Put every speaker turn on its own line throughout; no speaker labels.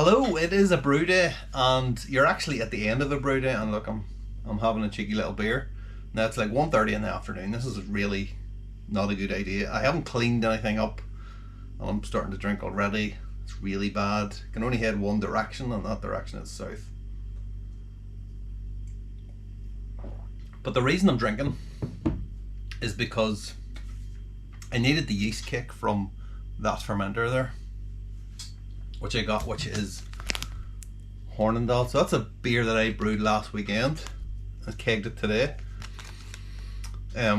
Hello, it is a brew day, and you're actually at the end of the brew day. And look, I'm having a cheeky little beer. Now it's like 1:30 in the afternoon. This is really not a good idea. I haven't cleaned anything up, and I'm starting to drink already. It's really bad. I can only head one direction, and that direction is south. But the reason I'm drinking is because I needed the yeast cake from that fermenter there, which I got, which is Hornindal. So that's a beer that I brewed last weekend. I kegged it today,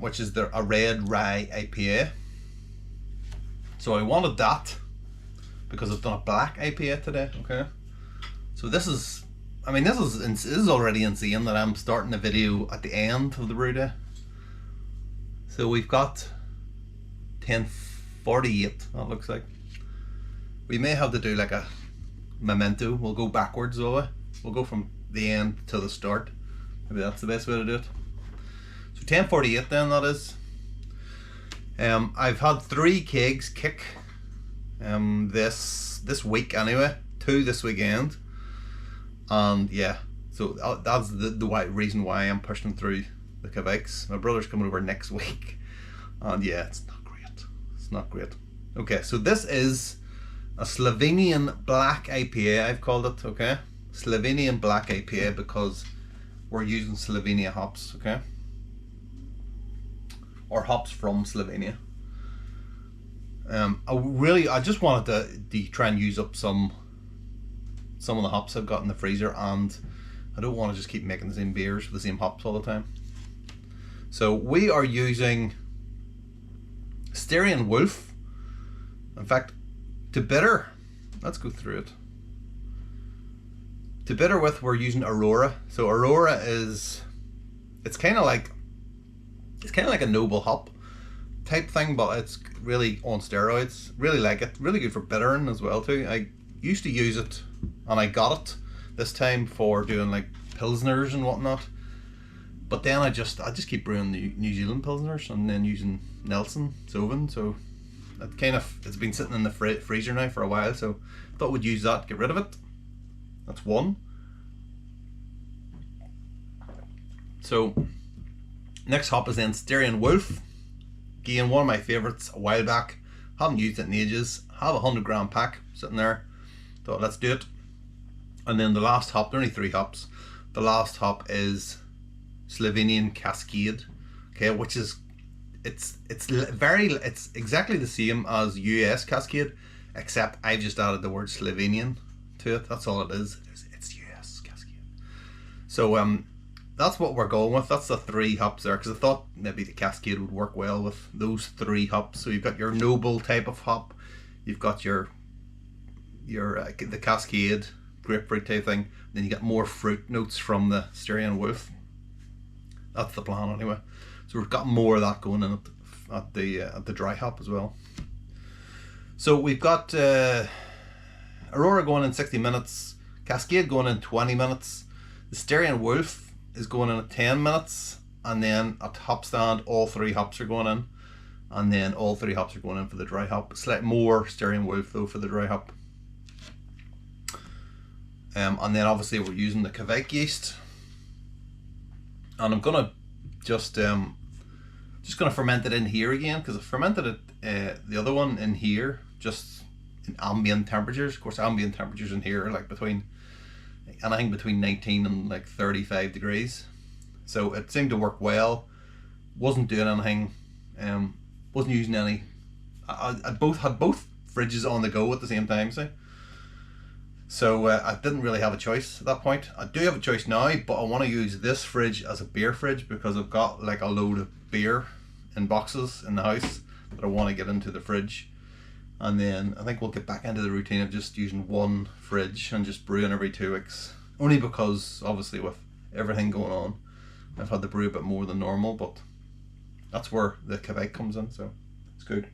which is a red rye IPA. So I wanted that because I've done a black IPA today. Okay, so this is, I mean, this is already insane that I'm starting a video at the end of the brew day. So we've got 10:48. That looks like. We may have to do like a memento. We'll go backwards, will we? We'll go from the end to the start. Maybe that's the best way to do it. So 10:48 then, that is. I've had 3 kegs kick this week anyway. 2 this weekend. And yeah, so that's the reason why I'm pushing through the Kveiks. My brother's coming over next week. And yeah, it's not great. It's not great. Okay, so this is a Slovenian black IPA, I've called it, okay? Slovenian black IPA because we're using Slovenia hops, okay? Or hops from Slovenia. I just wanted to try and use up some of the hops I've got in the freezer, and I don't want to just keep making the same beers with the same hops all the time. So we are using Styrian Wolf. In fact, to bitter, let's go through it. To bitter with, we're using Aurora. So Aurora it's kind of like a noble hop type thing, but it's really on steroids. Really like it. Really good for bittering as well too. I used to use it, and I got it this time for doing like pilsners and whatnot. But then I just keep brewing the New Zealand pilsners and then using Nelson Sauvin. So it's been sitting in the freezer now for a while, so I thought we'd use that, get rid of it. That's one. So next hop is then Styrian Wolf. Again, one of my favourites a while back. Haven't used it in ages. Have a 100-gram pack sitting there. Thought let's do it. And then the last hop, there are only 3 hops. The last hop is Slovenian Cascade. Okay, which is it's exactly the same as US Cascade, except I've just added the word Slovenian to it. That's all it is. It's US Cascade. So that's what we're going with. That's the 3 hops there, because I thought maybe the Cascade would work well with those 3 hops. So you've got your noble type of hop, you've got your the Cascade grapefruit type thing, then you get more fruit notes from the Styrian Wolf. That's the plan anyway. So we've got more of that going in at the dry hop as well. So we've got Aurora going in 60 minutes, Cascade going in 20 minutes, the Styrian Wolf is going in at 10 minutes, and then at hop stand all 3 hops are going in, and then all 3 hops are going in for the dry hop. Slightly more Styrian Wolf though for the dry hop. And then obviously we're using the Kveik yeast, and I'm gonna just gonna ferment it in here again, because I fermented it the other one in here just in ambient temperatures. Of course, ambient temperatures in here are like anything between 19 and like 35 degrees. So it seemed to work well. Wasn't doing anything. Wasn't using any. I had both fridges on the go at the same time. So I didn't really have a choice at that point. I do have a choice now, but I want to use this fridge as a beer fridge because I've got like a load of beer in boxes in the house that I want to get into the fridge. And then I think we'll get back into the routine of just using one fridge and just brewing every 2 weeks. Only because obviously with everything going on, I've had to brew a bit more than normal, but that's where the Kveik comes in, so it's good.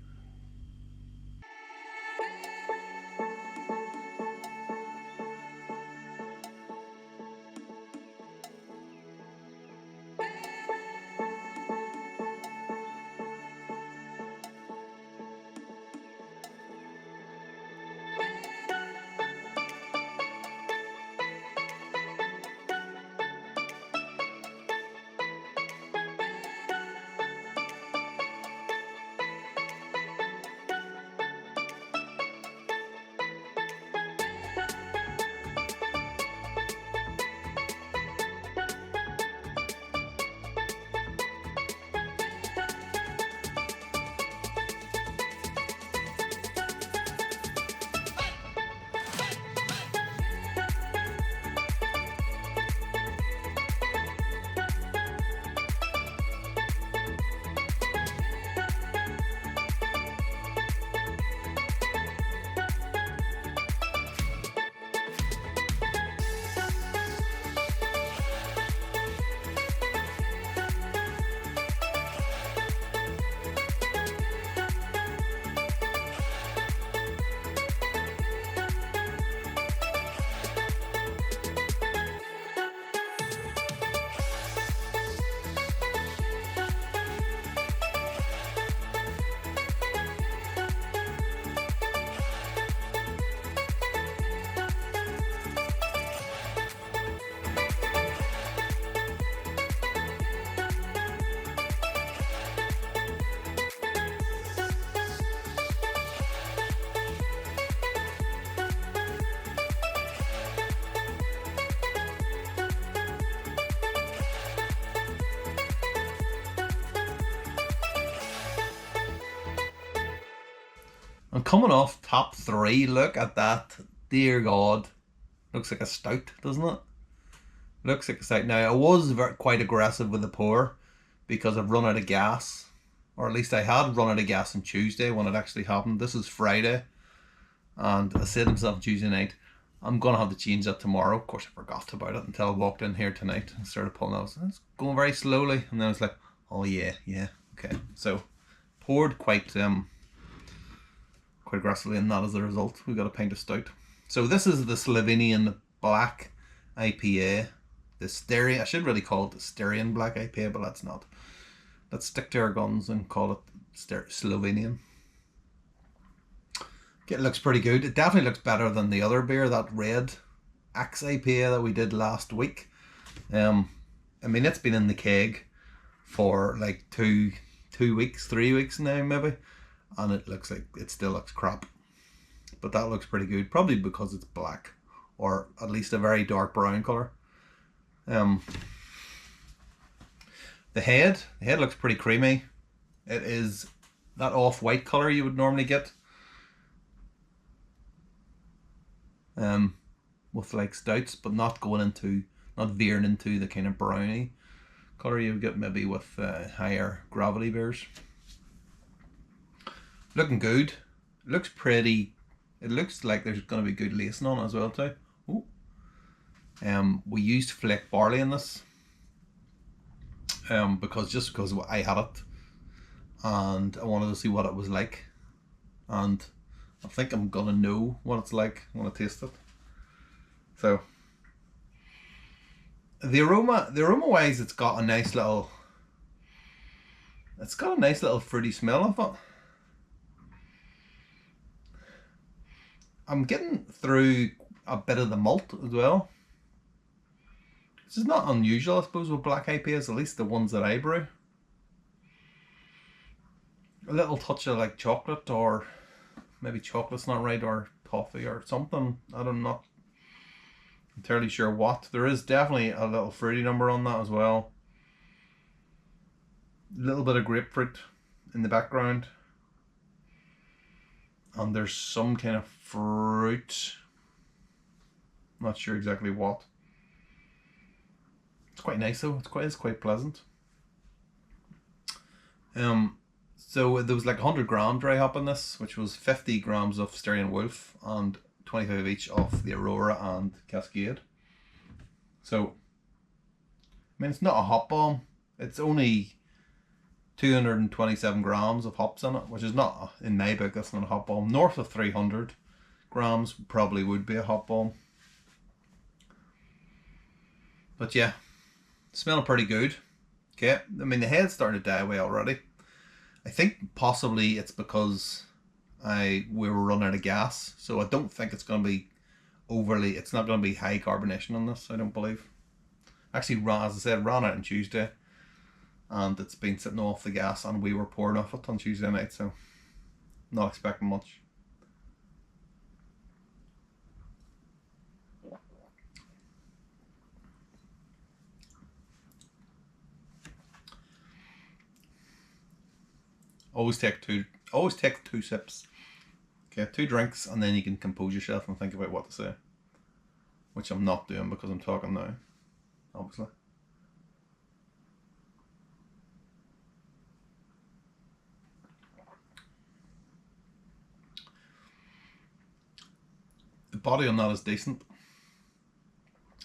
I'm coming off top 3. Look at that. Dear God. Looks like a stout, doesn't it? Looks like a stout. Now, I was quite aggressive with the pour because I've run out of gas. Or at least I had run out of gas on Tuesday when it actually happened. This is Friday. And I said to myself Tuesday night, I'm going to have to change that tomorrow. Of course, I forgot about it until I walked in here tonight and started pulling out. It's going very slowly. And then I was like, oh yeah, okay. So, poured quite aggressively, and that is the result. We got a pint of stout. So this is the Slovenian Black IPA. The Styrian, I should really call it the Styrian Black IPA, but let's not. Let's stick to our guns and call it Slovenian. It looks pretty good. It definitely looks better than the other beer, that Red IPA that we did last week. I mean, it's been in the keg for like 2 weeks, 3 weeks now maybe, and it looks like it still looks crap. But that looks pretty good, probably because it's black, or at least a very dark brown colour. The head looks pretty creamy. It is that off-white colour you would normally get with like stouts, but not veering into the kind of browny colour you would get maybe with higher gravity beers. Looking good. Looks pretty. It looks like there's going to be good lacing on it as well too. Ooh. We used flake barley in this because I had it and I wanted to see what it was like, and I think I'm gonna know what it's like when I taste it. So the aroma wise, it's got a nice little fruity smell of it. I'm getting through a bit of the malt as well. This is not unusual, I suppose, with black IPAs, at least the ones that I brew. A little touch of like chocolate, or maybe chocolate's not right, or toffee or something. I'm not entirely sure what. There is definitely a little fruity number on that as well. A little bit of grapefruit in the background. And there's some kind of fruit. Not sure exactly what. It's quite nice though. It's quite pleasant. So there was like 100 gram dry hop in this, which was 50 grams of Styrian Wolf and 25 each of the Aurora and Cascade. So, I mean, it's not a hop bomb. It's only 227 grams of hops in it, which is not, in my book, that's not a hop bomb. North of 300 grams probably would be a hop bomb. But yeah, smelling pretty good. Okay, I mean, the head's starting to die away already. I think possibly it's because we were running out of gas, so I don't think it's going to be it's not going to be high carbonation on this, I don't believe. Actually, as I said, ran out on Tuesday, and it's been sitting off the gas, and we were pouring off it on Tuesday night, so not expecting much. Always take two sips. Okay, 2 drinks, and then you can compose yourself and think about what to say. Which I'm not doing because I'm talking now, obviously. The body on that is decent.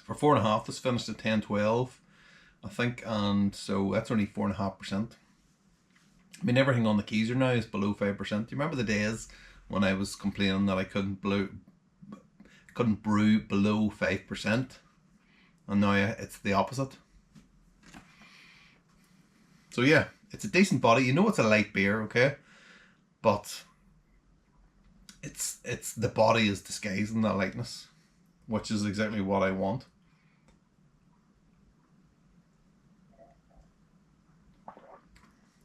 For 4.5, this finished at 10.12, I think, and so that's only 4.5%. I mean, everything on the Keyser now is below 5%. Do you remember the days when I was complaining that I couldn't brew below 5%? And now it's the opposite. So yeah, it's a decent body. You know it's a light beer, okay? But it's the body is disguising that lightness, which is exactly what I want.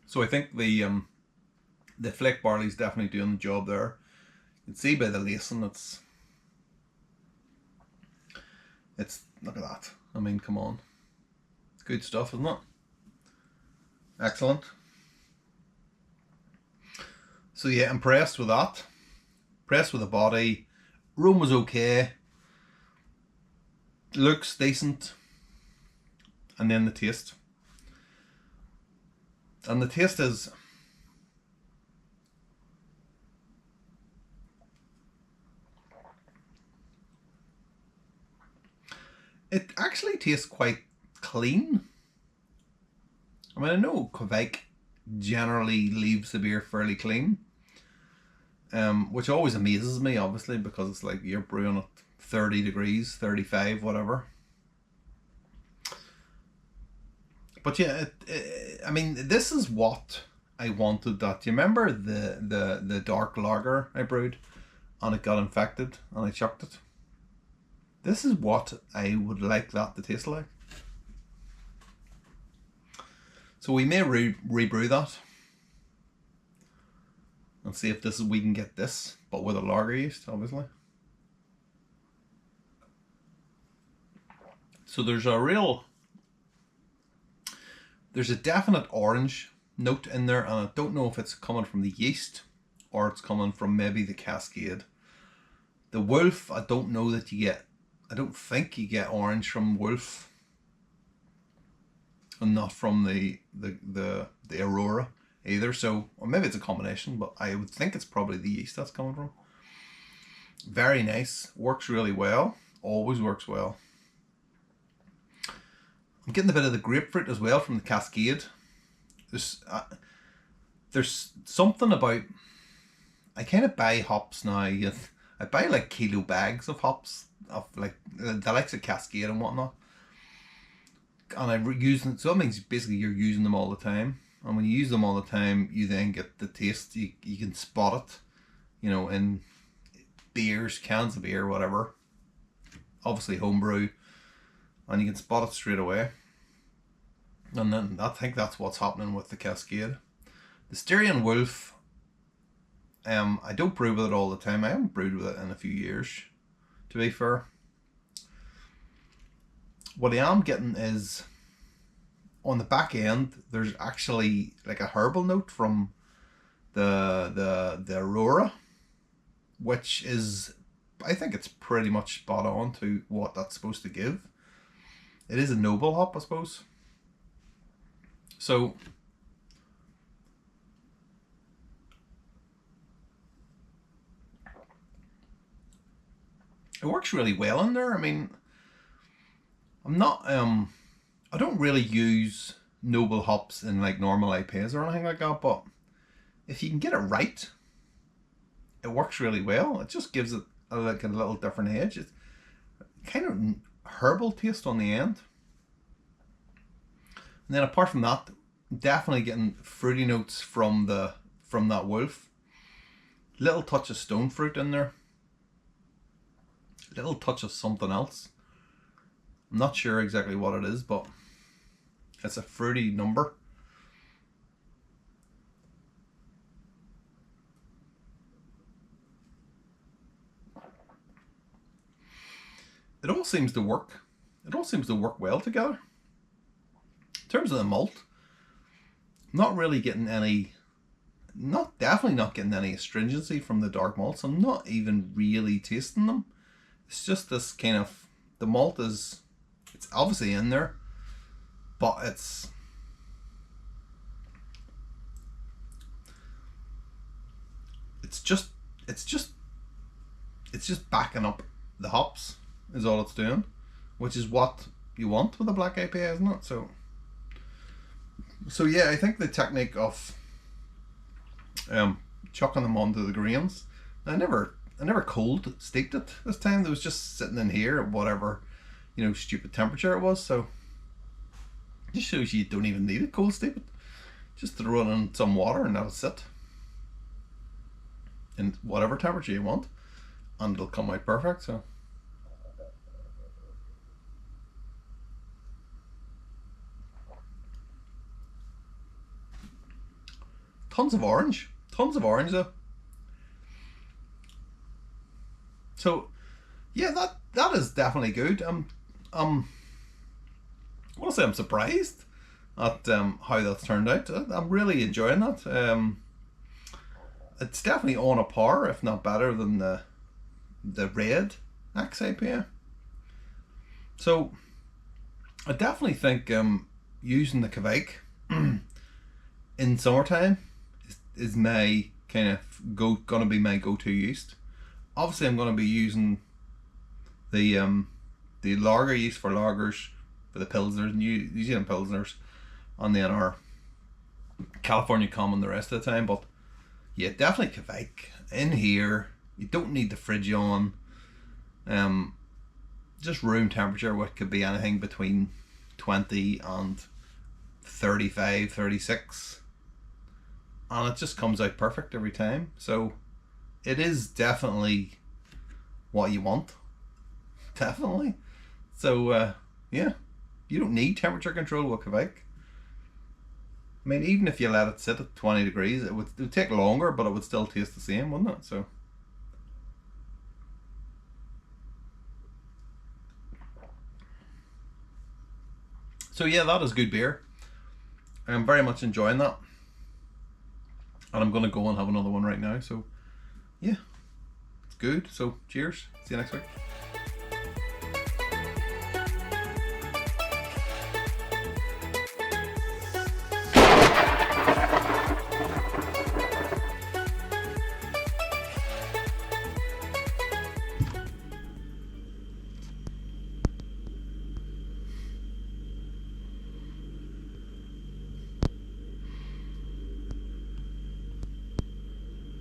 So I think the flake barley is definitely doing the job there. You can see by the lacing, it's look at that. I mean, come on, good stuff, isn't it? Excellent. So yeah, impressed with that. Impressed with the body. Room was okay. Looks decent. And then the taste. And the taste is... it actually tastes quite clean. I mean, I know Kveik generally leaves the beer fairly clean. Which always amazes me, obviously, because it's like you're brewing at 30 degrees, 35, whatever. But yeah, I mean, this is what I wanted. That, do you remember the dark lager I brewed and it got infected and I chucked it? This is what I would like that to taste like. So we may rebrew that and see if this is, we can get this, but with a lager yeast, obviously. So there's a definite orange note in there, and I don't know if it's coming from the yeast or it's coming from maybe the Cascade. The Wolf, I don't know that you get, I don't think you get orange from Wolf, and not from the Aurora either. So, or maybe it's a combination, but I would think it's probably the yeast that's coming from. Very nice, works really well, always works well. I'm getting a bit of the grapefruit as well from the Cascade. There's something about, I kind of buy hops now. I buy like kilo bags of hops, of like the likes of Cascade and whatnot, and I use them. So that means basically you're using them all the time, and when you use them all the time, you then get the taste. You can spot it, you know, in beers, cans of beer, whatever. Obviously homebrew, and you can spot it straight away. And then I think that's what's happening with the Cascade. The Styrian Wolf, I don't brew with it all the time. I haven't brewed with it in a few years, to be fair. What I am getting is, on the back end, there's actually like a herbal note from the Aurora, which is, I think it's pretty much spot on to what that's supposed to give. It is a noble hop, I suppose. So it works really well in there. I mean, I'm not I don't really use noble hops in like normal IPAs or anything like that, but if you can get it right, it works really well. It just gives it like a little different edge. It's kind of herbal taste on the end. And then apart from that, definitely getting fruity notes from that Wolf. Little touch of stone fruit in there. Little touch of something else. I'm not sure exactly what it is, but it's a fruity number. It all seems to work. It all seems to work well together. In terms of the malt, not really getting any, definitely not getting any astringency from the dark malts. I'm not even really tasting them. It's just this kind of, the malt is, it's obviously in there, but it's just backing up the hops is all it's doing, which is what you want with a black IPA, isn't it? So yeah, I think the technique of chucking them onto the grains, I never cold steeped it this time. It was just sitting in here at whatever, you know, stupid temperature it was. So it just shows you don't even need it cold steep it. Just throw it in some water and that'll sit in whatever temperature you want, and it'll come out perfect. So tons of orange though. So yeah, that is definitely good. I want to say I'm surprised at how that's turned out. I'm really enjoying that. it's definitely on a par, if not better, than the Red IPA. So I definitely think using the Kveik in summertime is my kind of gonna be my go-to yeast. Obviously, I'm gonna be using the lager yeast for lagers, for the pilsners, New Zealand pilsners, and then our California Common the rest of the time. But yeah, definitely Kveik in here. You don't need the fridge on. Just room temperature, what could be anything between 20 and 35, 36, and it just comes out perfect every time. So it is definitely what you want, definitely. So yeah, you don't need temperature control with Kveik. I mean, even if you let it sit at 20 degrees, it would take longer, but it would still taste the same, wouldn't it? So yeah, that is good beer. I'm very much enjoying that, and I'm going to go and have another one right now. So yeah, it's good. So cheers. See you next week.